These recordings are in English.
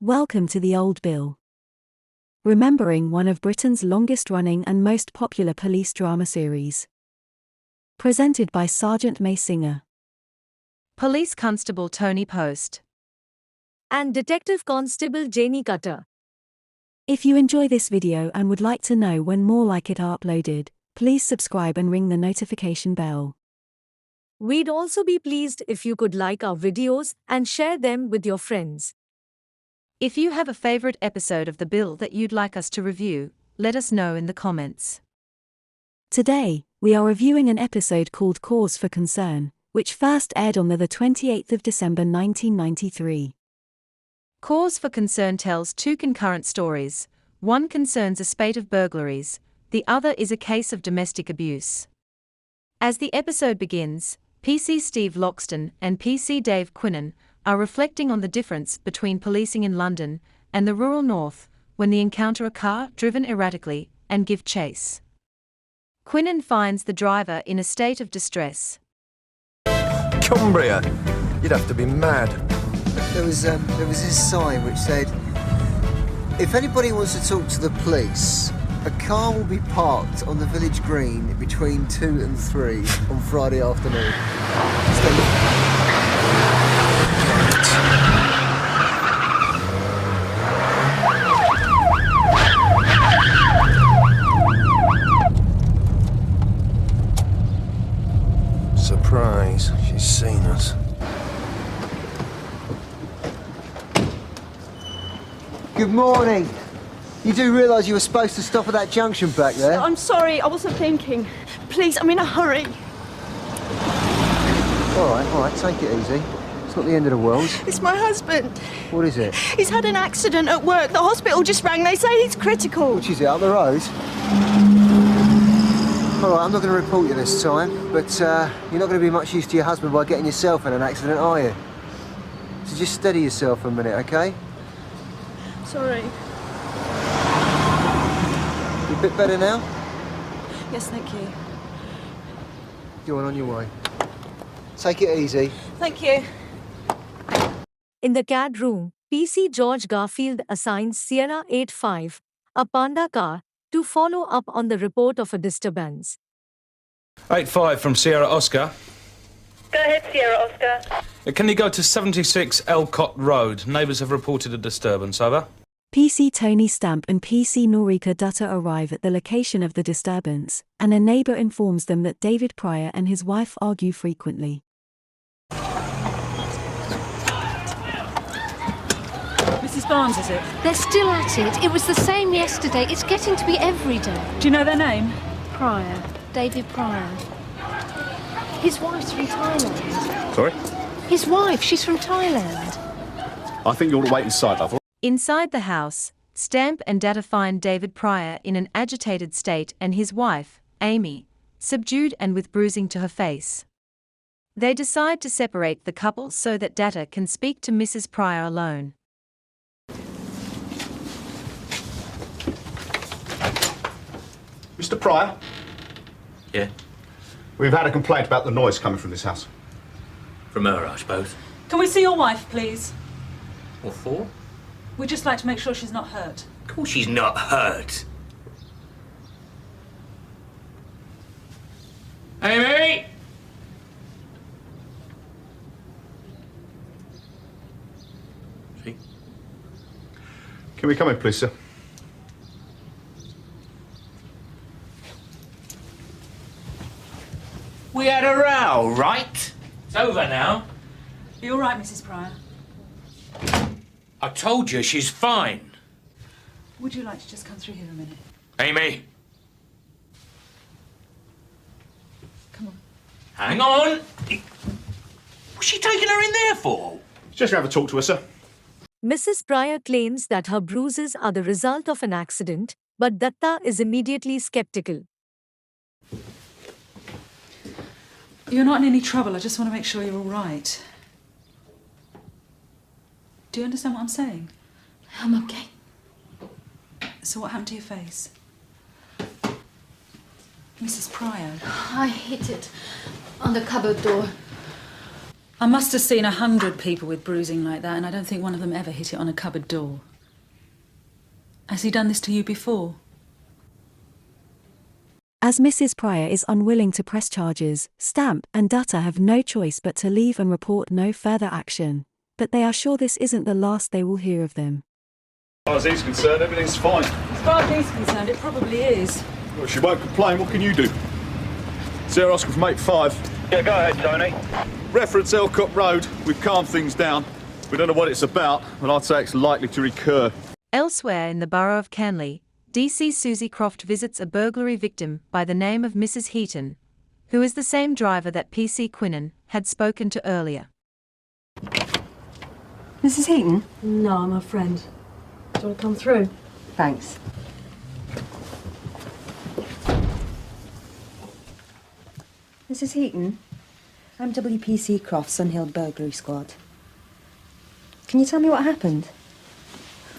Welcome to The Old Bill. Remembering one of Britain's longest-running and most popular police drama series. Presented by Sergeant May Singer. Police Constable Tony Post. And Detective Constable Janie Cutter. If you enjoy this video and would like to know when more like it are uploaded, please subscribe and ring the notification bell. We'd also be pleased if you could like our videos and share them with your friends. If you have a favorite episode of The Bill that you'd like us to review, let us know in the comments. Today, we are reviewing an episode called Cause for Concern, which first aired on the 28th of December 1993. Cause for Concern tells two concurrent stories. One concerns a spate of burglaries, the other is a case of domestic abuse. As the episode begins, PC Steve Loxton and PC Dave Quinnan are reflecting on the difference between policing in London and the rural north when they encounter a car driven erratically and give chase. Quinnan finds the driver in a state of distress. Cumbria! You'd have to be mad. There was this sign which said, if anybody wants to talk to the police, a car will be parked on the village green between 2 and 3 on Friday afternoon. Surprise, she's seen us. Good morning. You do realise you were supposed to stop at that junction back there? I'm sorry, I wasn't thinking. Please, I'm in a hurry. All right, take it easy. It's not the end of the world. It's my husband. What is it? He's had an accident at work. The hospital just rang. They say he's critical. Which is it, up the road? All right, I'm not going to report you this time, but you're not going to be much use to your husband by getting yourself in an accident, are you? So just steady yourself for a minute, okay? Sorry. You a bit better now? Yes, thank you. Go on your way. Take it easy. Thank you. In the CAD room, PC George Garfield assigns Sierra 85, a Panda car, to follow up on the report of a disturbance. 85 from Sierra Oscar. Go ahead, Sierra Oscar. Can you go to 76 Elcott Road? Neighbours have reported a disturbance, over. PC Tony Stamp and PC Norika Dutta arrive at the location of the disturbance, and a neighbour informs them that David Pryor and his wife argue frequently. Mrs. Barnes, is it? They're still at it. It was the same yesterday. It's getting to be every day. Do you know their name? Pryor. David Pryor. His wife's from Thailand. Sorry? His wife, she's from Thailand. I think you ought to wait inside, love. Inside the house, Stamp and Data find David Pryor in an agitated state and his wife, Amy, subdued and with bruising to her face. They decide to separate the couple so that Data can speak to Mrs. Pryor alone. Mr. Pryor? Yeah? We've had a complaint about the noise coming from this house. From her, I suppose. Can we see your wife, please? What for? We'd just like to make sure she's not hurt. Of course she's not hurt. Amy! See? Can we come in, please, sir? We had a row, right? It's over now. Are you all right, Mrs. Pryor? I told you she's fine. Would you like to just come through here a minute? Amy! Come on. Hang on! What's she taking her in there for? Just gonna have a talk to her, sir. Mrs. Pryor claims that her bruises are the result of an accident, but Datta is immediately skeptical. You're not in any trouble. I just want to make sure you're all right. Do you understand what I'm saying? I'm okay. So what happened to your face? Mrs. Pryor. I hit it on the cupboard door. I must have seen 100 people with bruising like that, and I don't think one of them ever hit it on a cupboard door. Has he done this to you before? As Mrs. Pryor is unwilling to press charges, Stamp and Dutter have no choice but to leave and report no further action. But they are sure this isn't the last they will hear of them. As far as he's concerned, everything's fine. As far as he's concerned, it probably is. Well, she won't complain. What can you do? Sierra Oscar from 8-5. Yeah, go ahead, Tony. Reference YouCut Road. We've calmed things down. We don't know what it's about, but I'd say it's likely to recur. Elsewhere in the borough of Canley, DC Susie Croft visits a burglary victim by the name of Mrs. Heaton, who is the same driver that PC Quinnan had spoken to earlier. Mrs. Heaton? No, I'm her friend. Do you want to come through? Thanks. Mrs. Heaton, I'm WPC Croft, Sunhill Burglary Squad. Can you tell me what happened?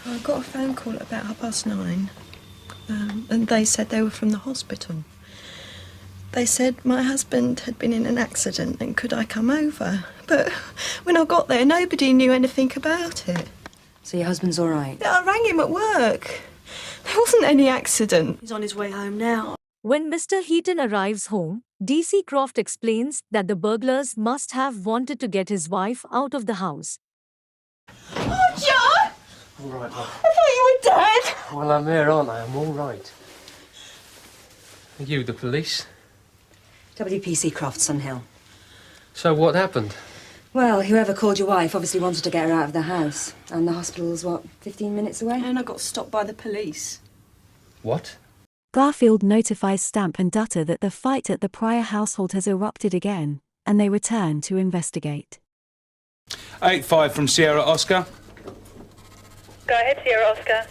I got a phone call at about 9:30, and they said they were from the hospital. They said my husband had been in an accident and could I come over. But when I got there, nobody knew anything about it. So your husband's all right? I rang him at work. There wasn't any accident. He's on his way home now. When Mr. Heaton arrives home, DC Croft explains that the burglars must have wanted to get his wife out of the house. Oh, John! All right, love. I thought you were dead. Well, I'm here, aren't I? I'm all right. Are you the police? WPC Croft, Sunhill. So what happened? Well, whoever called your wife obviously wanted to get her out of the house. And the hospital's, 15 minutes away? And I got stopped by the police. What? Garfield notifies Stamp and Dutter that the fight at the Pryor household has erupted again, and they return to investigate. 8-5 from Sierra Oscar. Go ahead, Sierra Oscar.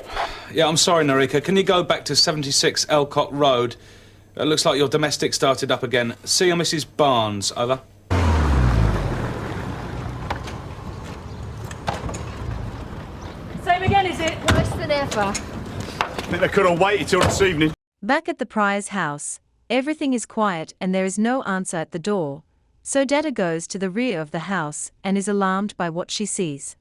Yeah, I'm sorry, Narika. Can you go back to 76 Elcott Road? It looks like your domestic started up again. See you, Mrs. Barnes. Over. Same again, is it? Worse than ever. I think they could have waited till this evening. Back at the Pryor's house, everything is quiet and there is no answer at the door, so Dada goes to the rear of the house and is alarmed by what she sees.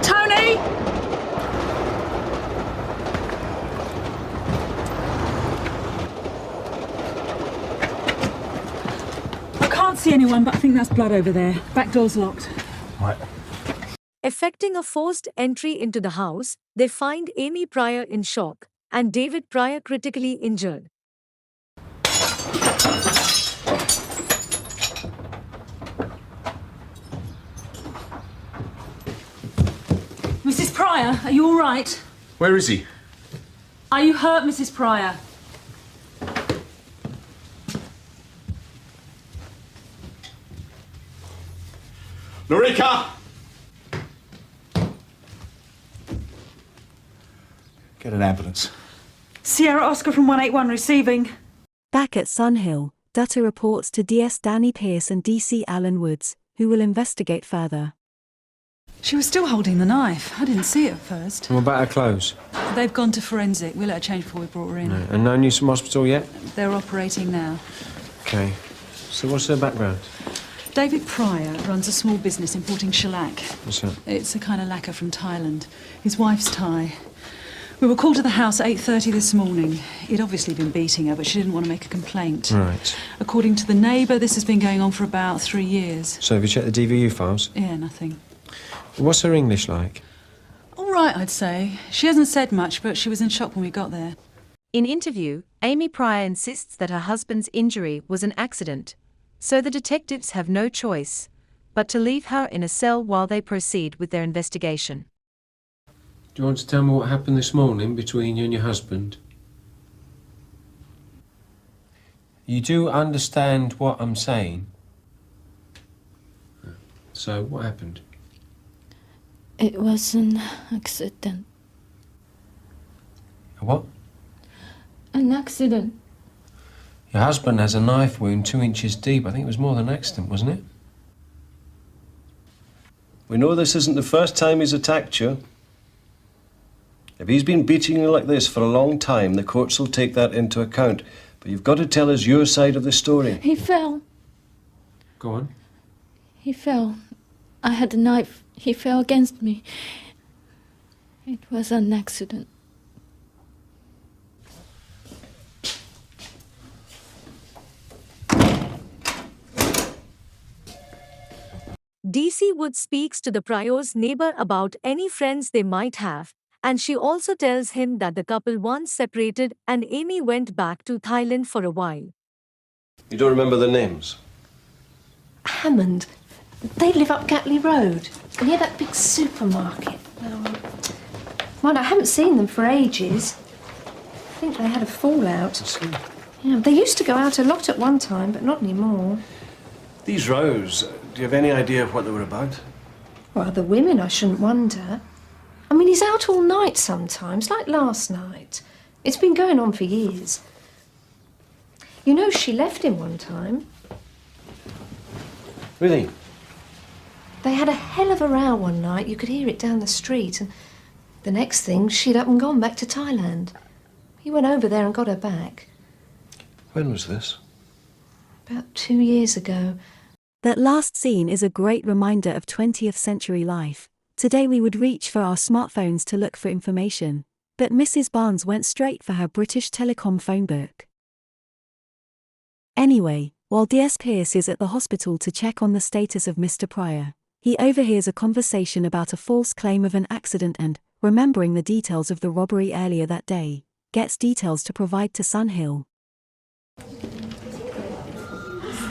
Tony! I can't see anyone, but I think that's blood over there. Back door's locked. Right. Effecting a forced entry into the house, they find Amy Pryor in shock and David Pryor critically injured. Mrs. Pryor, are you all right? Where is he? Are you hurt, Mrs. Pryor? Narika! Get an ambulance. Sierra Oscar from 181 receiving. Back at Sunhill, Dutter reports to DS Danny Pierce and DC Alan Woods, who will investigate further. She was still holding the knife. I didn't see it at first. And what about her clothes? They've gone to forensic. We'll let her change before we brought her in. No. And no news from hospital yet? They're operating now. Okay. So what's her background? David Pryor runs a small business importing shellac. What's that? It's a kind of lacquer from Thailand. His wife's Thai. We were called to the house at 8:30 this morning. He'd obviously been beating her, but she didn't want to make a complaint. Right. According to the neighbour, this has been going on for about 3 years. So have you checked the DVU files? Yeah, nothing. What's her English like? All right, I'd say. She hasn't said much, but she was in shock when we got there. In interview, Amy Pryor insists that her husband's injury was an accident, so the detectives have no choice but to leave her in a cell while they proceed with their investigation. Do you want to tell me what happened this morning between you and your husband? You do understand what I'm saying? So, what happened? It was an accident. A what? An accident. Your husband has a knife wound 2 inches deep. I think it was more than an accident, wasn't it? We know this isn't the first time he's attacked you. If he's been beating you like this for a long time, the courts will take that into account. But you've got to tell us your side of the story. He fell. Go on. He fell. I had a knife. He fell against me. It was an accident. DC Wood speaks to the Pryor's neighbor about any friends they might have, and she also tells him that the couple once separated and Amy went back to Thailand for a while. You don't remember their names? Hammond. They live up Gatley Road, near that big supermarket. Well, I haven't seen them for ages. I think they had a fallout. Yeah, they used to go out a lot at one time, but not anymore. These rows, do you have any idea of what they were about? Well, the women, I shouldn't wonder. I mean, he's out all night sometimes, like last night. It's been going on for years. You know, she left him one time. Really? They had a hell of a row one night. You could hear it down the street. And the next thing, she'd up and gone back to Thailand. He went over there and got her back. When was this? About 2 years ago. That last scene is a great reminder of 20th century life. Today we would reach for our smartphones to look for information, but Mrs. Barnes went straight for her British Telecom phone book. Anyway, while DS Pierce is at the hospital to check on the status of Mr. Pryor, he overhears a conversation about a false claim of an accident and, remembering the details of the robbery earlier that day, gets details to provide to Sunhill. I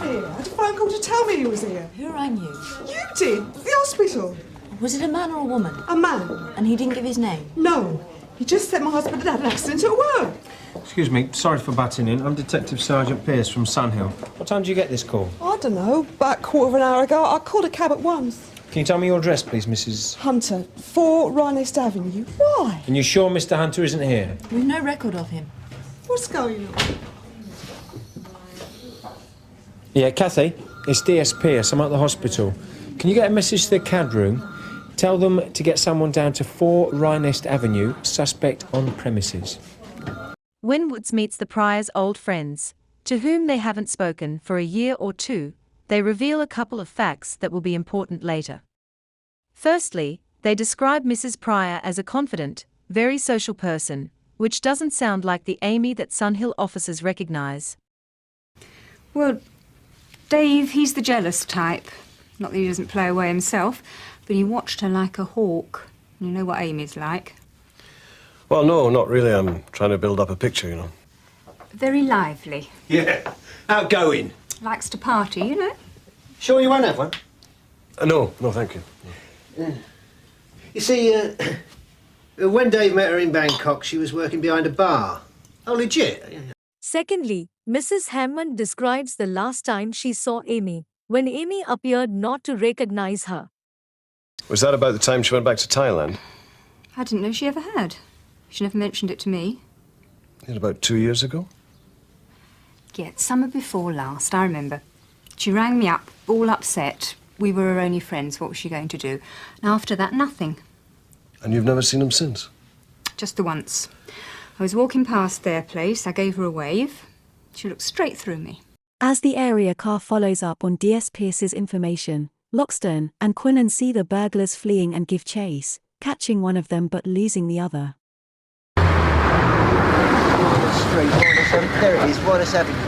had a phone call to tell me he was here. Who rang you? You did. The hospital. Was it a man or a woman? A man. And he didn't give his name? No. He just said my husband had an accident at work. Excuse me, sorry for butting in. I'm Detective Sergeant Pierce from Sunhill. What time did you get this call? I don't know. About a quarter of an hour ago. I called a cab at once. Can you tell me your address, please, Mrs. Hunter, 4 Rhinest Avenue. Why? And you sure Mr. Hunter isn't here? We've no record of him. What's going on? Yeah, Kathy, it's DS Pierce. I'm at the hospital. Can you get a message to the CAD room? Tell them to get someone down to 4 Rhinest Avenue, suspect on premises. When Woods meets the Pryors' old friends, to whom they haven't spoken for a year or two, they reveal a couple of facts that will be important later. Firstly, they describe Mrs. Pryor as a confident, very social person, which doesn't sound like the Amy that Sunhill officers recognise. Well, Dave, he's the jealous type. Not that he doesn't play away himself, but he watched her like a hawk. You know what Amy's like. Well, no, not really. I'm trying to build up a picture, you know. Very lively. Yeah, outgoing. Likes to party, you know. Sure you won't have one? No, thank you. You see, when Dave met her in Bangkok, she was working behind a bar. Oh, legit? Secondly, Mrs. Hammond describes the last time she saw Amy, when Amy appeared not to recognize her. Was that about the time she went back to Thailand? I didn't know she ever had. She never mentioned it to me. It about 2 years ago? Yeah, summer before last, I remember. She rang me up, all upset. We were her only friends. What was she going to do? And after that, nothing. And you've never seen him since? Just the once. I was walking past their place. I gave her a wave. She looked straight through me. As the area car follows up on DS Pierce's information, Loxton and Quinnan see the burglars fleeing and give chase, catching one of them but losing the other. Street, there it is, Rhinest Avenue.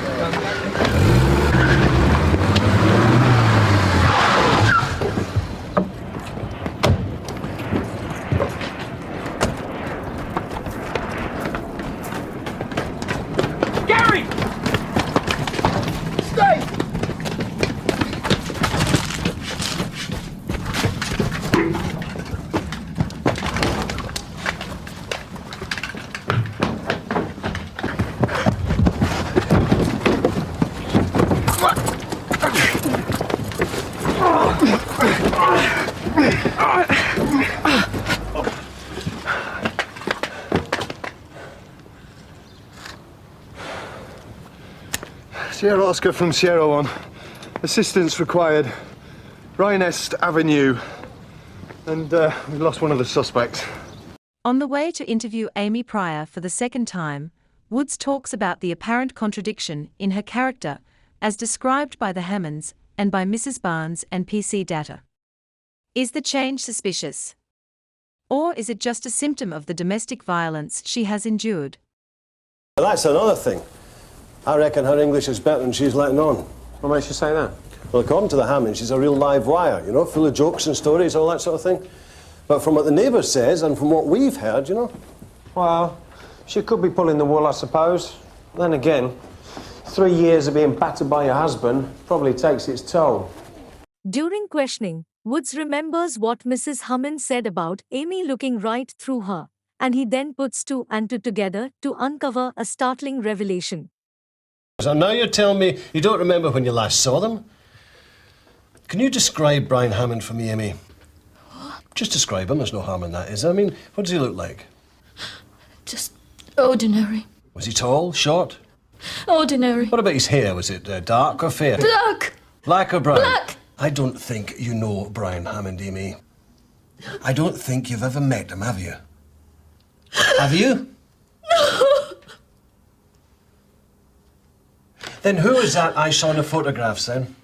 Sierra Oscar from Sierra 1. Assistance required. Rhinest Avenue. And we lost one of the suspects. On the way to interview Amy Pryor for the second time, Woods talks about the apparent contradiction in her character, as described by the Hammonds and by Mrs. Barnes and PC data. Is the change suspicious? Or is it just a symptom of the domestic violence she has endured? That's another thing. I reckon her English is better than she's letting on. What makes you say that? Well, according to the Hammonds, she's a real live wire, you know, full of jokes and stories, all that sort of thing. But from what the neighbour says and from what we've heard, you know... Well, she could be pulling the wool, I suppose. Then again, 3 years of being battered by your husband probably takes its toll. During questioning, Woods remembers what Mrs. Hammond said about Amy looking right through her, and he then puts two and two together to uncover a startling revelation. So now you're telling me you don't remember when you last saw them? Can you describe Brian Hammond for me, Amy? What? Just describe him, there's no harm in that, is there? I mean, what does he look like? Just ordinary. Was he tall, short? Ordinary. What about his hair? Was it dark or fair? Black. Black or brown? Black. I don't think you know Brian Hammond, Amy. I don't think you've ever met him, have you? Have you? No. Then who is that I saw in the photographs, then?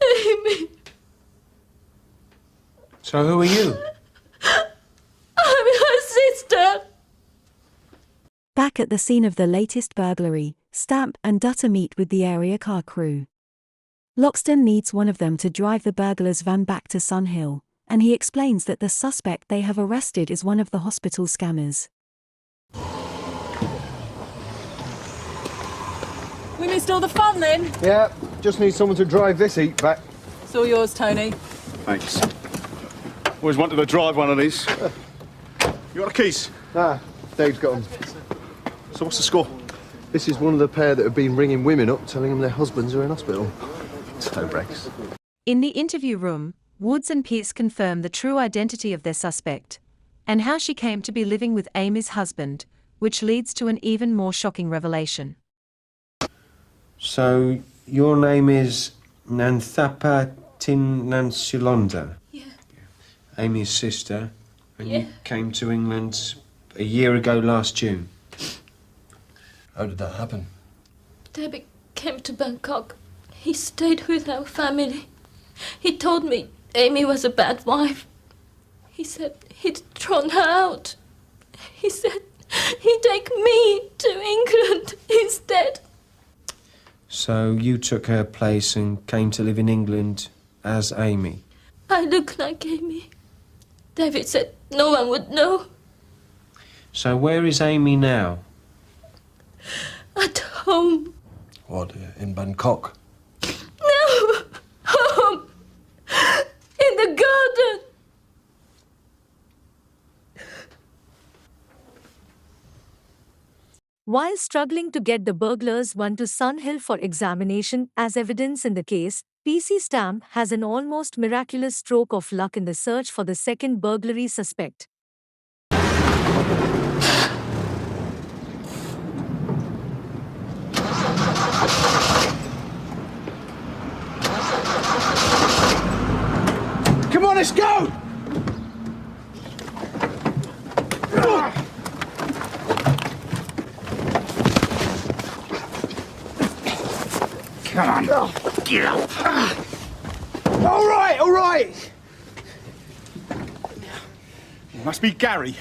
Amy. So who are you? I'm her sister. Back at the scene of the latest burglary, Stamp and Dutter meet with the area car crew. Loxton needs one of them to drive the burglar's van back to Sun Hill, and he explains that the suspect they have arrested is one of the hospital scammers. We missed all the fun then. Yeah, just need someone to drive this heat back. It's all yours, Tony. Thanks. Always wanted to drive one of these. You got the keys? Ah, Dave's got them. So what's the score? This is one of the pair that have been ringing women up, telling them their husbands are in hospital. So, Rex. In the interview room, Woods and Pierce confirm the true identity of their suspect, and how she came to be living with Amy's husband, which leads to an even more shocking revelation. So, your name is Nanthapa Tinnansulonda? Yeah. Amy's sister, and Yeah. you came to England a year ago last June. How did that happen? David came to Bangkok. He stayed with our family. He told me Amy was a bad wife. He said he'd thrown her out. He said he'd take me to England instead. So you took her place and came to live in England as Amy? I look like Amy. David said no one would know. So where is Amy now? At home. What, in Bangkok? No! Home! In the garden! While struggling to get the burglars one to Sun Hill for examination as evidence in the case, PC Stamp has an almost miraculous stroke of luck in the search for the second burglary suspect. Come on, let's go! Come on. Get up. All right. It must be Gary.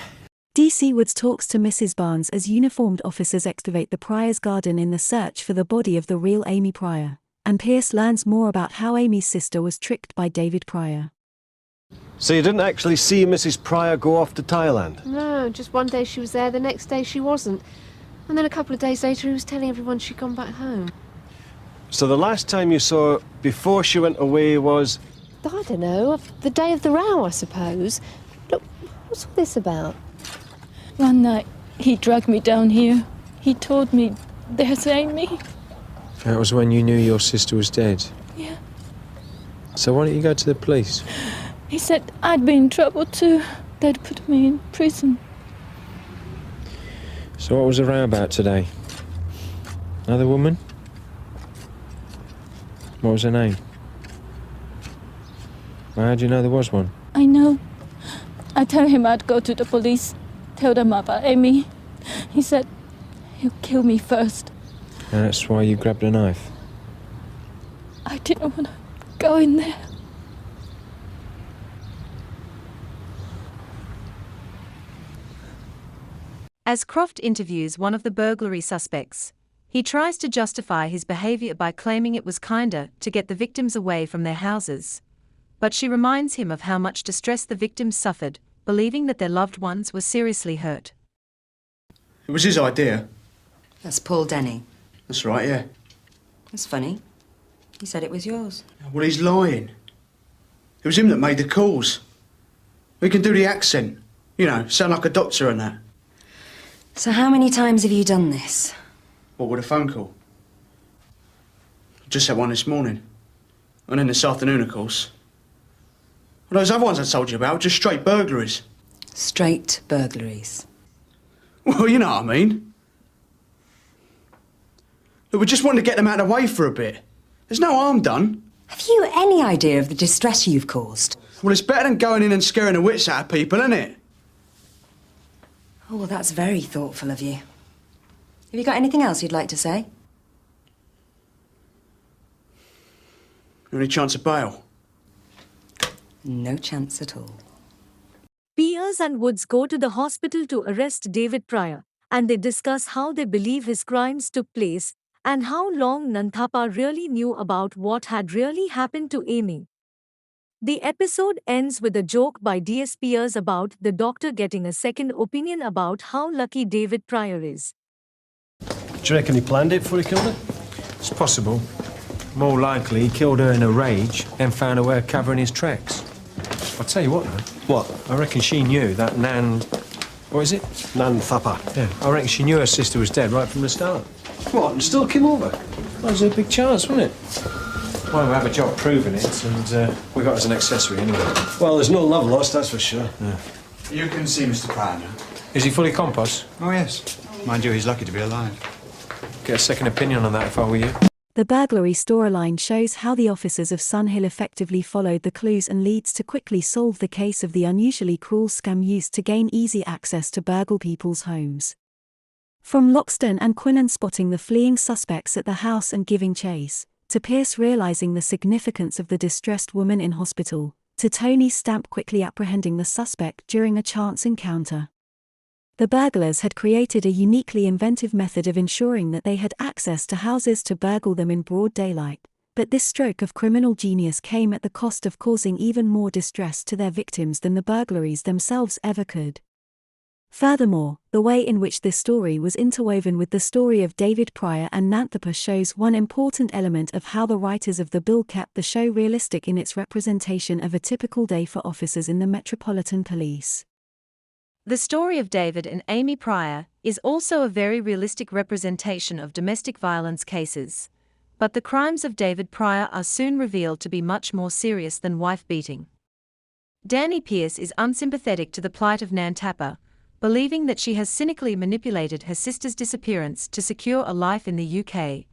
DC Woods talks to Mrs. Barnes as uniformed officers excavate the Pryor's garden in the search for the body of the real Amy Pryor, and Pierce learns more about how Amy's sister was tricked by David Pryor. So you didn't actually see Mrs. Pryor go off to Thailand? No, just one day she was there, the next day she wasn't. And then a couple of days later he was telling everyone she'd gone back home. So the last time you saw her before she went away was... I don't know, the day of the row, I suppose. Look, what's all this about? One night, he dragged me down here. He told me, there's Amy. That was when you knew your sister was dead? Yeah. So why don't you go to the police? He said I'd be in trouble too. They'd put me in prison. So what was the row about today? Another woman? What was her name? Well, how do you know there was one? I know. I told him I'd go to the police, tell them about Amy. He said he'll kill me first. And that's why you grabbed a knife? I didn't want to go in there. As Croft interviews one of the burglary suspects, he tries to justify his behavior by claiming it was kinder to get the victims away from their houses. But she reminds him of how much distress the victims suffered, believing that their loved ones were seriously hurt. It was his idea. That's Paul Denny. That's right, yeah. That's funny. He said it was yours. Well, he's lying. It was him that made the calls. We can do the accent. You know, sound like a doctor and that. So how many times have you done this? What, with a phone call? Just had one this morning. And then this afternoon, of course. Well, those other ones I told you about were just straight burglaries. Straight burglaries. Well, you know what I mean. Look, we just wanted to get them out of the way for a bit. There's no harm done. Have you any idea of the distress you've caused? Well, it's better than going in and scaring the wits out of people, isn't it? Oh, well, that's very thoughtful of you. Have you got anything else you'd like to say? Any chance of bail? No chance at all. Pierce and Woods go to the hospital to arrest David Pryor, and they discuss how they believe his crimes took place and how long Nanthappa really knew about what had really happened to Amy. The episode ends with a joke by D.S. Pierce about the doctor getting a second opinion about how lucky David Pryor is. Do you reckon he planned it before he killed her? It's possible. More likely, he killed her in a rage, then found a way of covering his tracks. I'll tell you what, though. What? I reckon she knew that Nan... What is it? Nanthappa. Yeah, I reckon she knew her sister was dead right from the start. What, and still came over? Well, there's a big chance, wasn't it? Well, we have a job proving it, and we got it as an accessory anyway. Well, there's no love lost, that's for sure. Yeah. You can see Mr. Pryor now. Is he fully compost? Oh, yes. Mind you, he's lucky to be alive. Get a second opinion on that if I were you. The burglary storyline shows how the officers of Sun Hill effectively followed the clues and leads to quickly solve the case of the unusually cruel scam used to gain easy access to burgle people's homes. From Loxton and Quinnan spotting the fleeing suspects at the house and giving chase, to Pierce realizing the significance of the distressed woman in hospital, to Tony Stamp quickly apprehending the suspect during a chance encounter. The burglars had created a uniquely inventive method of ensuring that they had access to houses to burgle them in broad daylight, but this stroke of criminal genius came at the cost of causing even more distress to their victims than the burglaries themselves ever could. Furthermore, the way in which this story was interwoven with the story of David Pryor and Nanthappa shows one important element of how the writers of the bill kept the show realistic in its representation of a typical day for officers in the Metropolitan Police. The story of David and Amy Pryor is also a very realistic representation of domestic violence cases, but the crimes of David Pryor are soon revealed to be much more serious than wife-beating. Danny Pierce is unsympathetic to the plight of Nanthappa, believing that she has cynically manipulated her sister's disappearance to secure a life in the UK.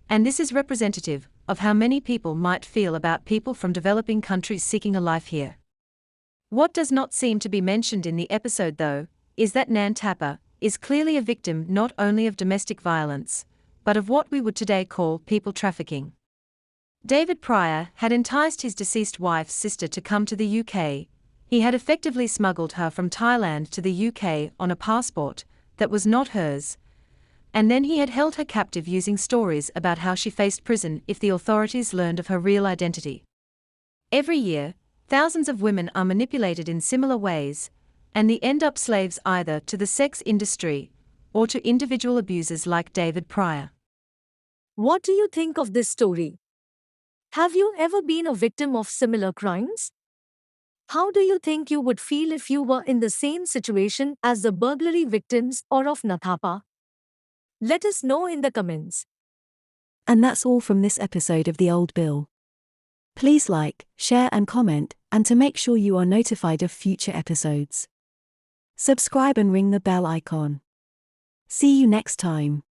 And this is representative of how many people might feel about people from developing countries seeking a life here. What does not seem to be mentioned in the episode, though, is that Nanthappa is clearly a victim not only of domestic violence, but of what we would today call people trafficking. David Pryor had enticed his deceased wife's sister to come to the UK. He had effectively smuggled her from Thailand to the UK on a passport that was not hers, and then he had held her captive using stories about how she faced prison if the authorities learned of her real identity. Every year, thousands of women are manipulated in similar ways, and they end up slaves either to the sex industry or to individual abusers like David Pryor. What do you think of this story? Have you ever been a victim of similar crimes? How do you think you would feel if you were in the same situation as the burglary victims or of Nanthappa? Let us know in the comments. And that's all from this episode of The Old Bill. Please like, share and comment, and to make sure you are notified of future episodes, subscribe and ring the bell icon. See you next time.